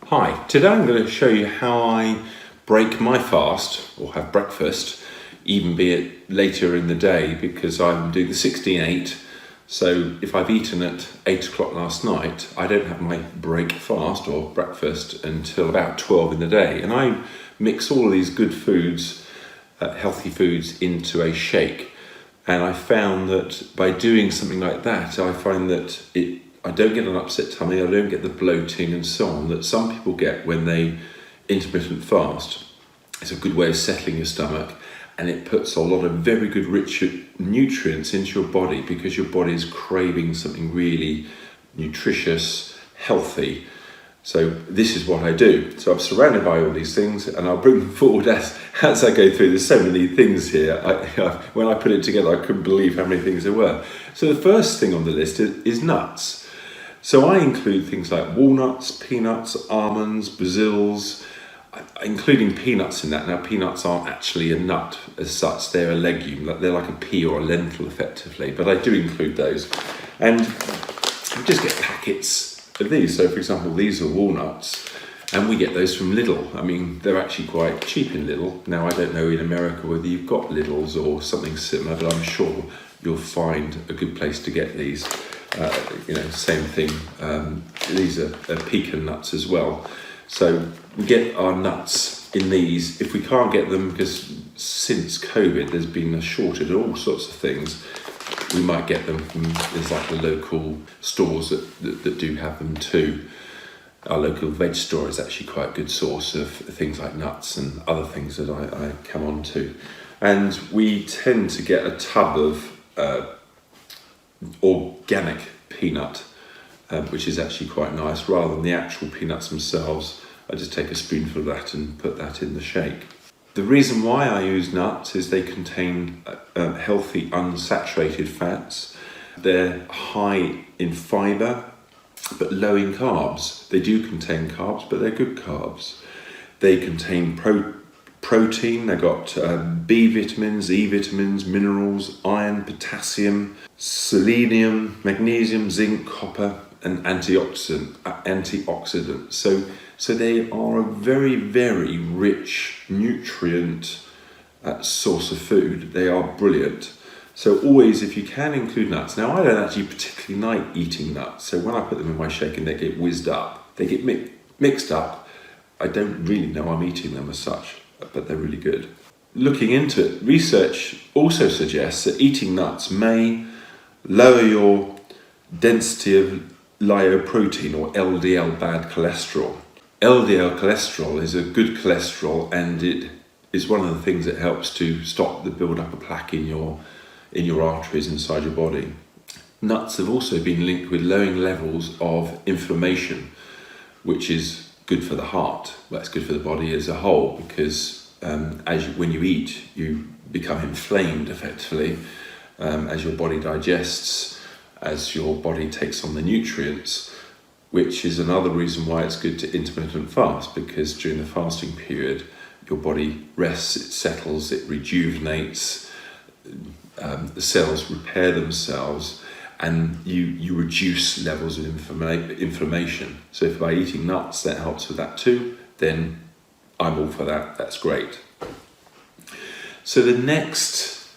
Hi, today I'm going to show you how I break my fast or have breakfast, even be it later in the day, because I'm doing the 16-8. So if I've eaten at 8 o'clock last night, I don't have my break fast or breakfast until about 12 in the day. And I mix all of these good foods, healthy foods, into a shake. And I found that by doing something like that, I find that I don't get an upset tummy, I don't get the bloating and so on that some people get when they intermittent fast. It's a good way of settling your stomach, and it puts a lot of very good rich nutrients into your body because your body is craving something really nutritious, healthy. So this is what I do. So I'm surrounded by all these things, and I'll bring them forward as I go through. There's so many things here. When I put it together, I couldn't believe how many things there were. So the first thing on the list is nuts. So I include things like walnuts, peanuts, almonds, Brazils, including peanuts in that. Now, peanuts aren't actually a nut as such, they're a legume, they're like a pea or a lentil effectively, but I do include those. And you just get packets of these. So for example, these are walnuts, and we get those from Lidl. I mean, they're actually quite cheap in Lidl. Now, I don't know in America whether you've got Lidls or something similar, but I'm sure you'll find a good place to get these. Same thing. These are pecan nuts as well. So we get our nuts in these. If we can't get them, because since COVID there's been a shortage of all sorts of things, we might get them from, there's like the local stores that do have them too. Our local veg store is actually quite a good source of things like nuts and other things that I come on to. And we tend to get a tub of organic peanut, which is actually quite nice. Rather than the actual peanuts themselves, I just take a spoonful of that and put that in the shake. The reason why I use nuts is they contain healthy unsaturated fats. They're high in fibre but low in carbs. They do contain carbs, but they're good carbs. They contain protein. They've got B vitamins, E vitamins, minerals, iron, potassium, selenium, magnesium, zinc, copper, and antioxidants. So they are a very, very rich nutrient source of food. They are brilliant. So always, if you can, include nuts. Now, I don't actually particularly like eating nuts. So when I put them in my shake and they get whizzed up, they get mixed up, I don't really know I'm eating them as such, but they're really good. Looking into it, research also suggests that eating nuts may lower your density of lipoprotein or LDL bad cholesterol. LDL cholesterol is a good cholesterol, and it is one of the things that helps to stop the build-up of plaque in your arteries inside your body. Nuts have also been linked with lowering levels of inflammation, which is good for the heart. Well, it's good for the body as a whole, because when you eat, you become inflamed effectively as your body digests, as your body takes on the nutrients, which is another reason why it's good to intermittent fast, because during the fasting period, your body rests, it settles, it rejuvenates, the cells repair themselves, and you reduce levels of inflammation. So if by eating nuts that helps with that too, then I'm all for that. That's great. So the next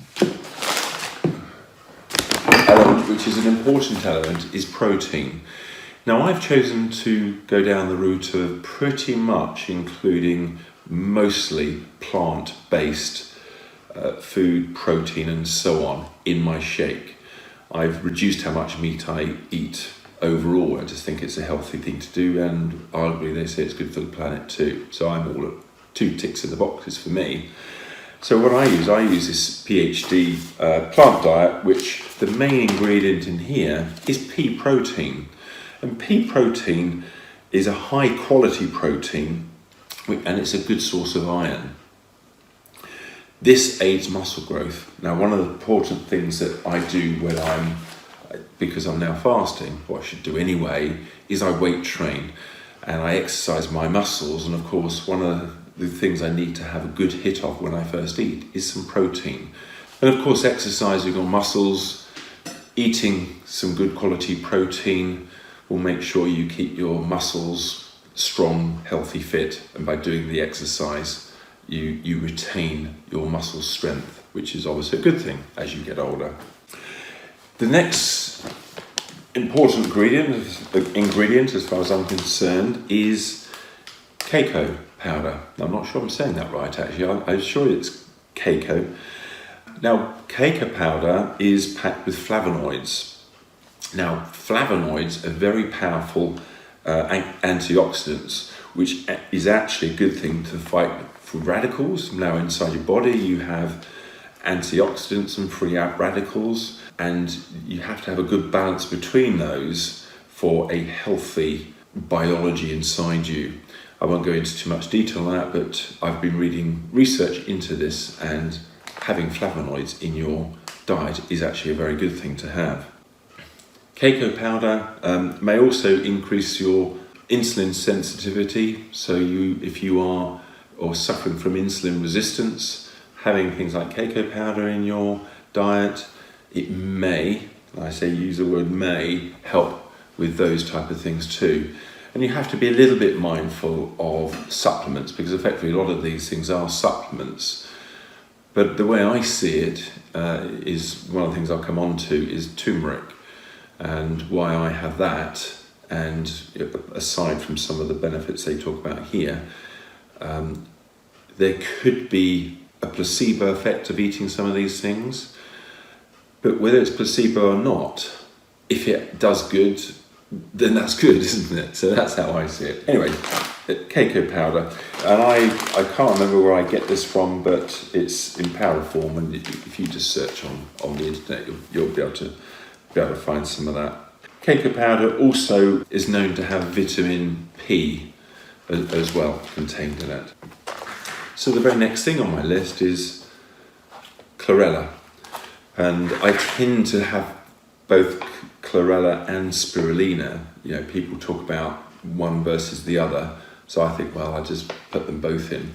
element, which is an important element, is protein. Now, I've chosen to go down the route of pretty much including mostly plant-based food, protein, and so on in my shake. I've reduced how much meat I eat overall. I just think it's a healthy thing to do, and arguably they say it's good for the planet too. So I'm all at 2 ticks in the boxes for me. So what I use this PhD plant diet, which the main ingredient in here is pea protein. And pea protein is a high quality protein, and it's a good source of iron. This aids muscle growth. Now, one of the important things that I do because I'm now fasting, what I should do anyway, is I weight train and I exercise my muscles. And of course, one of the things I need to have a good hit of when I first eat is some protein. And of course, exercising your muscles, eating some good quality protein will make sure you keep your muscles strong, healthy, fit, and by doing the exercise, you retain your muscle strength, which is obviously a good thing as you get older. The next important ingredient, as far as I'm concerned, is cacao powder. Now, I'm not sure I'm saying that right, actually. I'm sure it's cacao. Now, cacao powder is packed with flavonoids. Now, flavonoids are very powerful antioxidants, which is actually a good thing to fight free radicals. Now, inside your body, you have antioxidants and free radicals, and you have to have a good balance between those for a healthy biology inside you. I won't go into too much detail on that, but I've been reading research into this, and having flavonoids in your diet is actually a very good thing to have. Cacao powder may also increase your insulin sensitivity, so if you are suffering from insulin resistance, having things like cacao powder in your diet, it may, I say use the word may, help with those type of things too. And you have to be a little bit mindful of supplements, because effectively a lot of these things are supplements. But the way I see it is, one of the things I'll come on to is turmeric, and why I have that. And aside from some of the benefits they talk about here, there could be a placebo effect of eating some of these things. But whether it's placebo or not, if it does good, then that's good, isn't it? So that's how I see it. Anyway, cacao powder, and I can't remember where I get this from, but it's in powder form, and if you just search on the internet, you'll be able to find some of that. Cacao powder also is known to have vitamin P as well contained in it. So the very next thing on my list is chlorella, and I tend to have both chlorella and spirulina. You know, people talk about one versus the other, so I think, well, I just put them both in.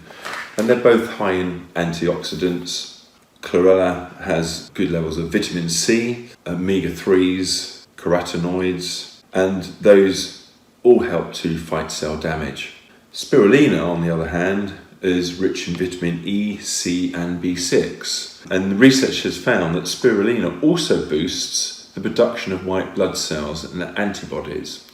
And they're both high in antioxidants. Chlorella has good levels of vitamin C, omega-3s, carotenoids, and those all help to fight cell damage. Spirulina, on the other hand, is rich in vitamin E, C, and B6. And the research has found that spirulina also boosts the production of white blood cells and antibodies.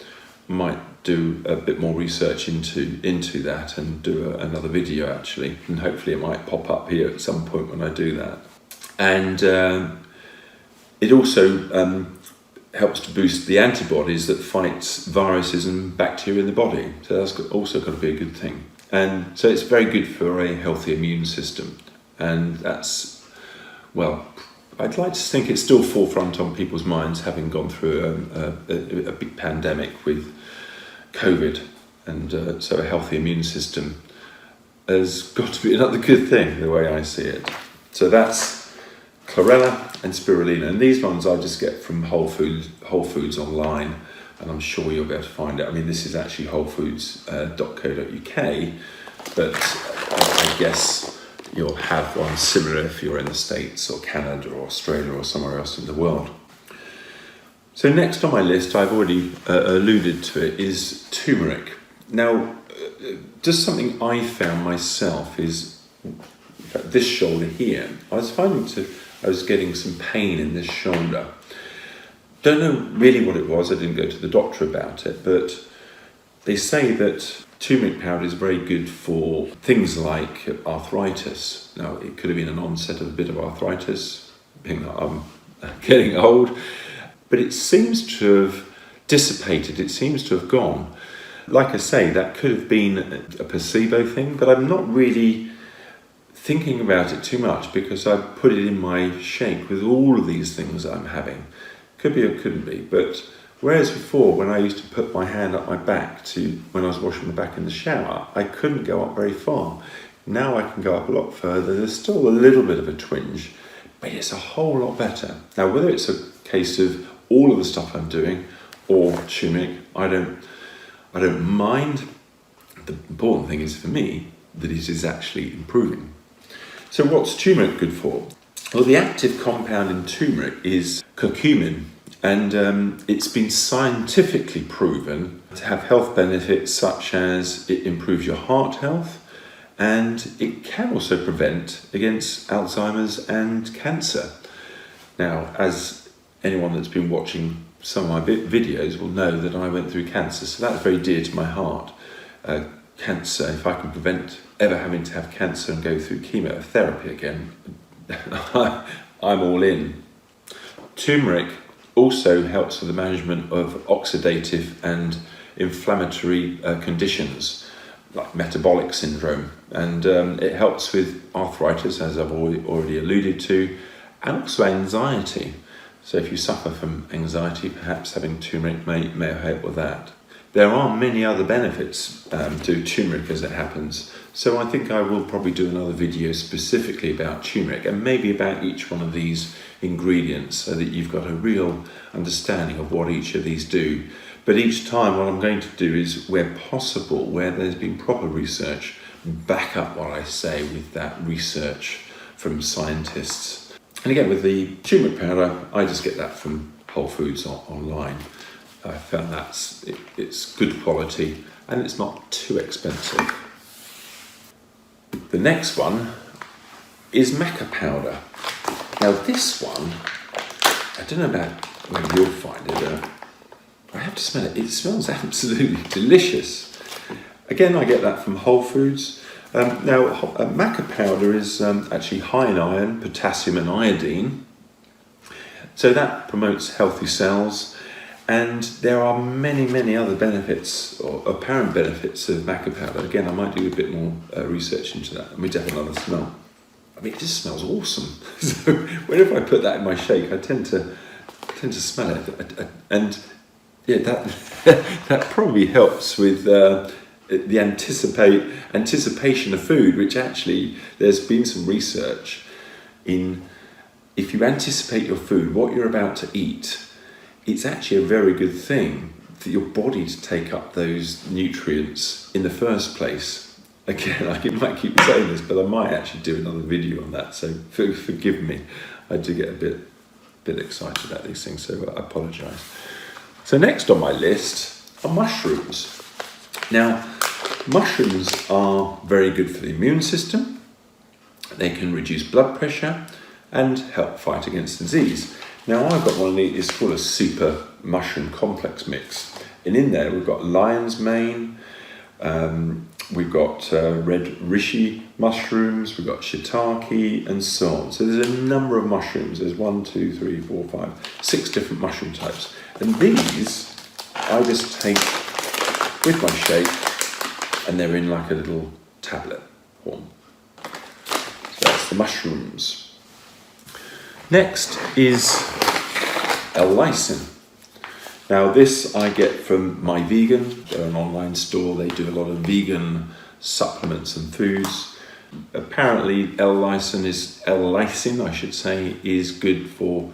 Might do a bit more research into that and do another video, actually, and hopefully it might pop up here at some point when I do that. And it also helps to boost the antibodies that fights viruses and bacteria in the body. So that's also got to be a good thing. And so it's very good for a healthy immune system. And that's, well, I'd like to think it's still forefront on people's minds, having gone through a big pandemic with COVID. And so a healthy immune system has got to be another good thing, the way I see it. So that's chlorella and spirulina. And these ones I just get from Whole Foods online. And I'm sure you'll be able to find it. I mean, this is actually wholefoods.co.uk, but I guess you'll have one similar if you're in the States or Canada or Australia or somewhere else in the world. So next on my list, I've already alluded to it, is turmeric. Now, just something I found myself is, in fact, this shoulder here. I was getting some pain in this shoulder. Don't know really what it was, I didn't go to the doctor about it, but they say that turmeric powder is very good for things like arthritis. Now, it could have been an onset of a bit of arthritis, being that I'm getting old, but it seems to have dissipated, it seems to have gone. Like I say, that could have been a placebo thing, but I'm not really thinking about it too much because I put it in my shake with all of these things that I'm having. Could be or couldn't be, but whereas before, when I used to put my hand up my back when I was washing my back in the shower, I couldn't go up very far. Now I can go up a lot further. There's still a little bit of a twinge, but it's a whole lot better. Now, whether it's a case of all of the stuff I'm doing or turmeric, I don't mind. The important thing is for me that it is actually improving. So what's turmeric good for? Well, the active compound in turmeric is curcumin, And it's been scientifically proven to have health benefits such as it improves your heart health, and it can also prevent against Alzheimer's and cancer. Now, as anyone that's been watching some of my videos will know that I went through cancer, so that's very dear to my heart. Cancer, if I can prevent ever having to have cancer and go through chemotherapy again, I'm all in. Turmeric also helps with the management of oxidative and inflammatory conditions like metabolic syndrome, and it helps with arthritis, as I've already alluded to, and also anxiety. So if you suffer from anxiety, perhaps having turmeric may help with that. There are many other benefits to turmeric as it happens, so I think I will probably do another video specifically about turmeric and maybe about each one of these ingredients so that you've got a real understanding of what each of these do. But each time what I'm going to do is, where possible, where there's been proper research, back up what I say with that research from scientists. And again, with the turmeric powder, I just get that from Whole Foods online. I found it's good quality and it's not too expensive. The next one is maca powder. Now this one, I don't know about whether you'll find it, I have to smell it. It smells absolutely delicious. Again, I get that from Whole Foods. Now, maca powder is actually high in iron, potassium and iodine. So that promotes healthy cells. And there are many, many other benefits, or apparent benefits of maca powder. Again, I might do a bit more research into that. Let me have another smell. I mean, it just smells awesome. So whenever I put that in my shake, I tend to smell it. And yeah, that probably helps with the anticipation of food, which actually there's been some research in. If you anticipate your food, what you're about to eat, it's actually a very good thing for your body to take up those nutrients in the first place. Again, I might keep saying this, but I might actually do another video on that, so forgive me. I do get a bit excited about these things, so I apologise. So next on my list are mushrooms. Now, mushrooms are very good for the immune system. They can reduce blood pressure and help fight against disease. Now, I've got one of these, it's called a super mushroom complex mix. And in there, we've got lion's mane, we've got red reishi mushrooms, we've got shiitake, and so on. So there's a number of mushrooms. There's 6 different mushroom types. And these, I just take with my shake, and they're in like a little tablet form. So that's the mushrooms. Next is L-lysine. Now this I get from My Vegan. They're an online store. They do a lot of vegan supplements and foods. Apparently L-lysine is good for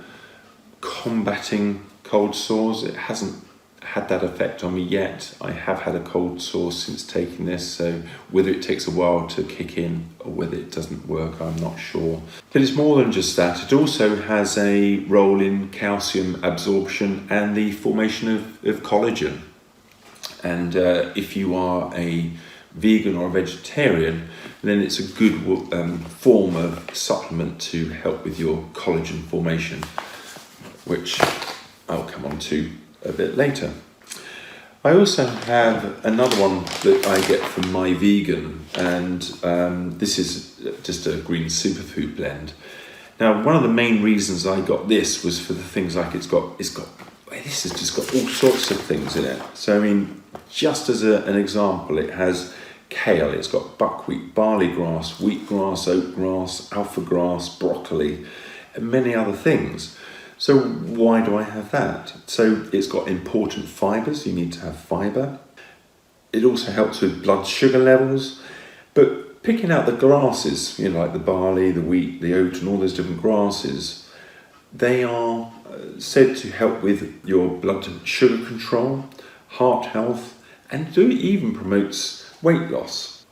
combating cold sores. It hasn't had that effect on me yet. I have had a cold sore since taking this, so whether it takes a while to kick in or whether it doesn't work, I'm not sure. But it's more than just that. It also has a role in calcium absorption and the formation of collagen. And if you are a vegan or a vegetarian, then it's a good form of supplement to help with your collagen formation, which I'll come on to a bit later. I also have another one that I get from My Vegan, and this is just a green superfood blend. Now, one of the main reasons I got this was for the things like this has just got all sorts of things in it. So I mean, just as an example, it has kale, it's got buckwheat, barley grass, wheatgrass, oatgrass, alpha grass, broccoli, and many other things. So why do I have that? So it's got important fibres, you need to have fibre. It also helps with blood sugar levels, but picking out the grasses, like the barley, the wheat, the oat, and all those different grasses, they are said to help with your blood sugar control, heart health, and even promotes weight loss.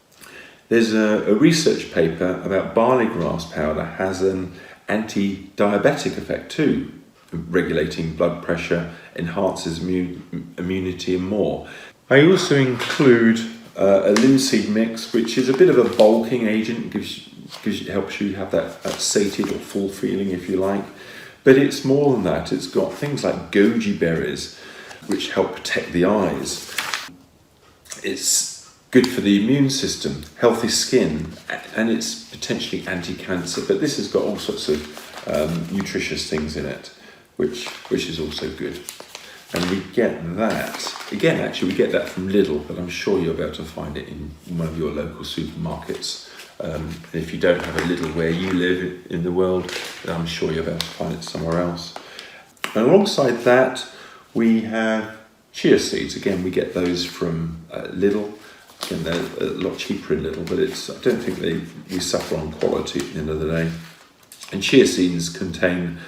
There's a research paper about barley grass powder has an anti-diabetic effect too. regulating blood pressure, enhances immunity and more. I also include a linseed mix, which is a bit of a bulking agent, helps you have that sated or full feeling, if you like. But it's more than that. It's got things like goji berries, which help protect the eyes. It's good for the immune system, healthy skin, and it's potentially anti-cancer. But this has got all sorts of nutritious things in it, which is also good. And we get that, again, actually we get that from Lidl, but I'm sure you'll be able to find it in one of your local supermarkets. And if you don't have a Lidl where you live in the world, then I'm sure you'll be able to find it somewhere else. And alongside that, we have chia seeds. Again, we get those from Lidl. Again, they're a lot cheaper in Lidl, but I don't think we suffer on quality at the end of the day. And chia seeds contain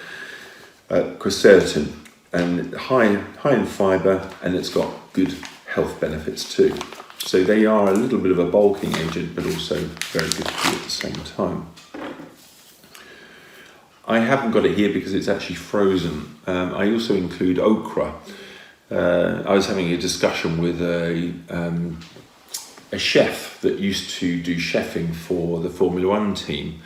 quercetin, and high in fibre, and it's got good health benefits too. So they are a little bit of a bulking agent, but also very good for you at the same time. I haven't got it here because it's actually frozen. I also include okra. I was having a discussion with a chef that used to do chefing for the Formula One team.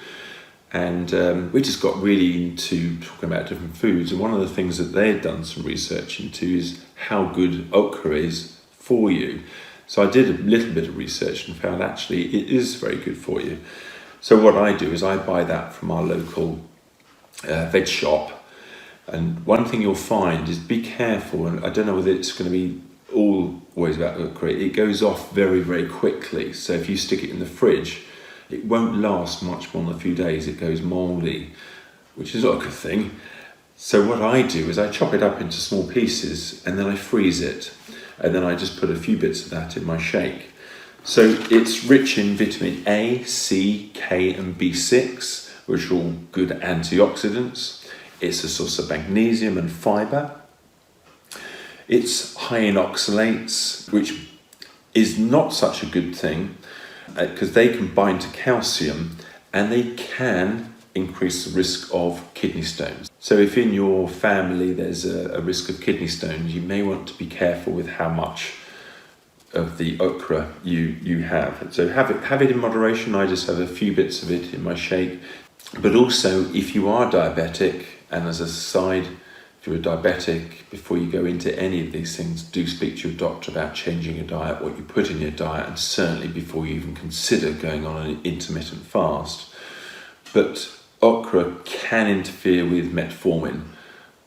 And we just got really into talking about different foods. And one of the things that they had done some research into is how good okra is for you. So I did a little bit of research and found actually it is very good for you. So what I do is I buy that from our local veg shop. And one thing you'll find is be careful, and I don't know whether it's going to be always about okra. It goes off very, very quickly. So if you stick it in the fridge, it won't last much more than a few days. It goes mouldy, which is not a good thing. So what I do is I chop it up into small pieces and then I freeze it. And then I just put a few bits of that in my shake. So it's rich in vitamin A, C, K and B6, which are all good antioxidants. It's a source of magnesium and fibre. It's high in oxalates, which is not such a good thing, because they can bind to calcium and they can increase the risk of kidney stones. So if in your family there's a risk of kidney stones, you may want to be careful with how much of the okra you have. So have it in moderation. I just have a few bits of it in my shake. But also if you are diabetic, and as a side, if you're a diabetic, before you go into any of these things, do speak to your doctor about changing your diet, what you put in your diet, and certainly before you even consider going on an intermittent fast. But okra can interfere with metformin,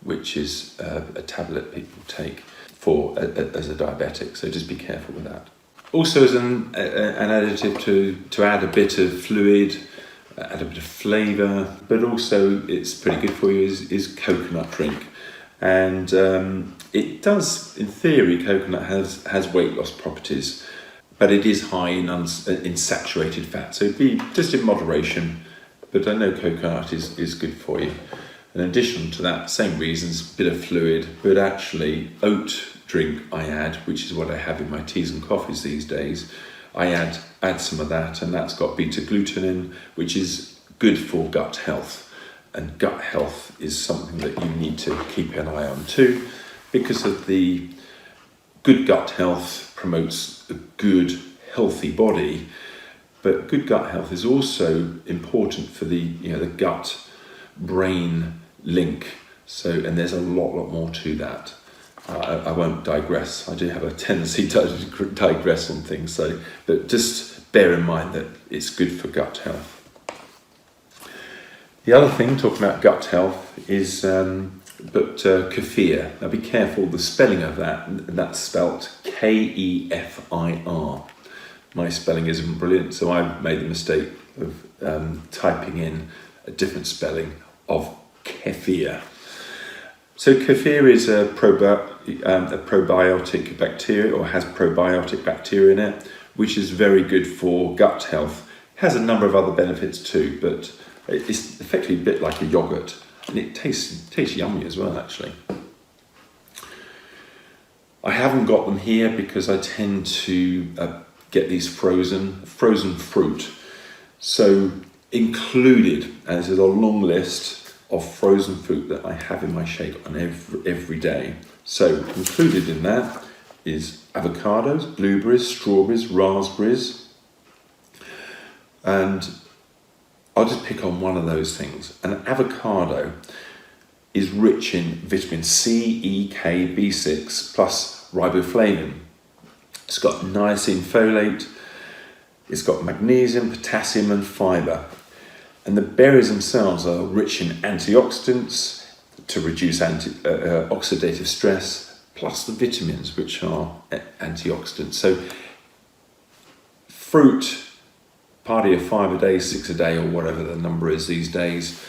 which is a tablet people take as a diabetic, so just be careful with that. Also as an additive to add a bit of fluid, add a bit of flavour, but also it's pretty good for you is coconut drink. And it does, in theory, coconut has weight loss properties, but it is high in saturated fat, so be just in moderation. But I know coconut is good for you. In addition to that, same reasons, bit of fluid, but actually oat drink I add, which is what I have in my teas and coffees these days. I add some of that, and that's got beta-glutenin, which is good for gut health. And gut health is something that you need to keep an eye on too, because of the good gut health promotes a good, healthy body. But good gut health is also important for the gut-brain link. So, and there's a lot more to that. I won't digress. I do have a tendency to digress on things. But just bear in mind that it's good for gut health. The other thing, talking about gut health, is kefir. Now be careful, the spelling of that's spelt K-E-F-I-R. My spelling isn't brilliant, so I made the mistake of typing in a different spelling of kefir. So kefir is a probiotic bacteria, or has probiotic bacteria in it, which is very good for gut health. It has a number of other benefits too, but it's effectively a bit like a yogurt, and it tastes yummy as well, actually. I haven't got them here because I tend to get these frozen fruit. So included, as is a long list, of frozen fruit that I have in my shake on every day. So included in that is avocados, blueberries, strawberries, raspberries, and I'll just pick on one of those things. An avocado is rich in vitamin C, E, K, B6 plus riboflavin. It's got niacin, folate, it's got magnesium, potassium and fibre. And the berries themselves are rich in antioxidants to reduce oxidative stress, plus the vitamins, which are antioxidants. So fruit, party of 5 a day, 6 a day, or whatever the number is these days,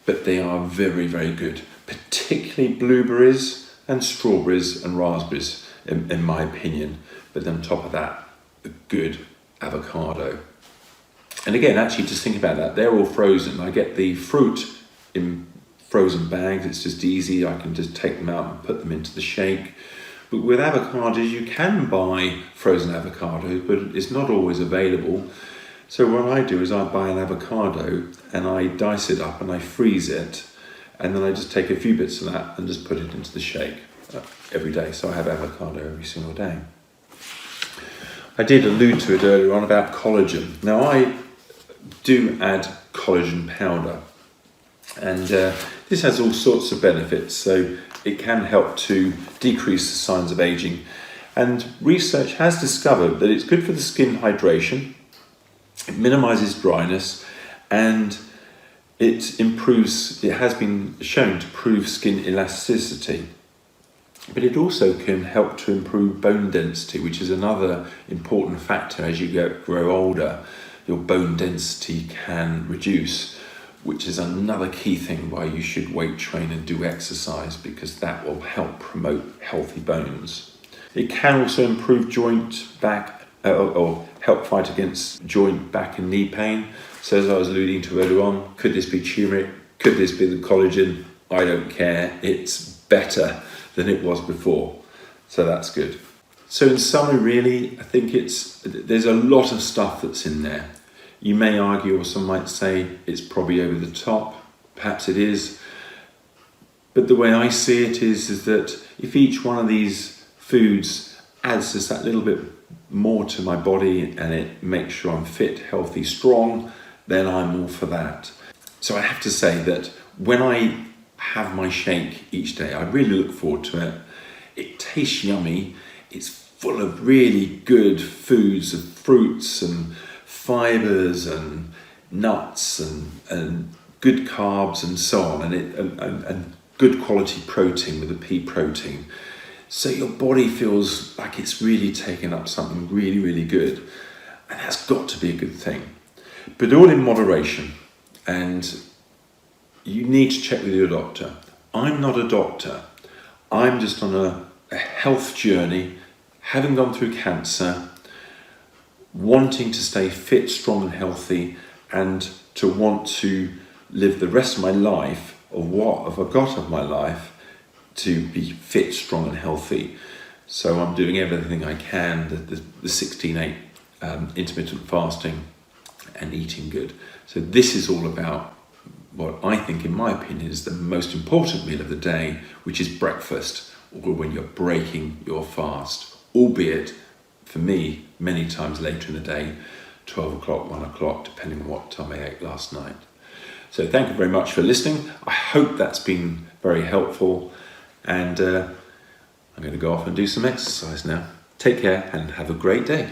but they are very, very good, particularly blueberries and strawberries and raspberries, in my opinion. But then on top of that, a good avocado. And again, actually, just think about that. They're all frozen. I get the fruit in frozen bags. It's just easy. I can just take them out and put them into the shake. But with avocados, you can buy frozen avocados, but it's not always available. So what I do is I buy an avocado and I dice it up and I freeze it. And then I just take a few bits of that and just put it into the shake every day. So I have avocado every single day. I did allude to it earlier on about collagen. Now I do add collagen powder, and this has all sorts of benefits. So it can help to decrease the signs of aging, and research has discovered that it's good for the skin hydration, it minimises dryness, and it has been shown to improve skin elasticity. But it also can help to improve bone density, which is another important factor. As you grow older, your bone density can reduce, which is another key thing why you should weight train and do exercise, because that will help promote healthy bones. It can also improve joint, back, or help fight against joint, back and knee pain. So as I was alluding to earlier on, could this be turmeric? Could this be the collagen? I don't care. It's better than it was before. So that's good. So in summary, really, I think there's a lot of stuff that's in there. You may argue, or some might say, it's probably over the top. Perhaps it is. But the way I see it is that if each one of these foods adds just that little bit more to my body and it makes sure I'm fit, healthy, strong, then I'm all for that. So I have to say that when I have my shake each day, I really look forward to it. It tastes yummy. It's full of really good foods, of fruits and fibres and nuts and good carbs and so on, and good quality protein with a pea protein. So your body feels like it's really taken up something really, really good. And that's got to be a good thing. But all in moderation. And you need to check with your doctor. I'm not a doctor. I'm just on a health journey, having gone through cancer, wanting to stay fit, strong and healthy, and to want to live the rest of my life, or what have I got of my life, to be fit, strong and healthy. So I'm doing everything I can, the 16/8 intermittent fasting and eating good. So this is all about what I think, in my opinion, is the most important meal of the day, which is breakfast, or when you're breaking your fast, albeit for me many times later in the day, 12 o'clock, 1 o'clock, depending on what time I ate last night. So thank you very much for listening. I hope that's been very helpful, and I'm going to go off and do some exercise now. Take care and have a great day.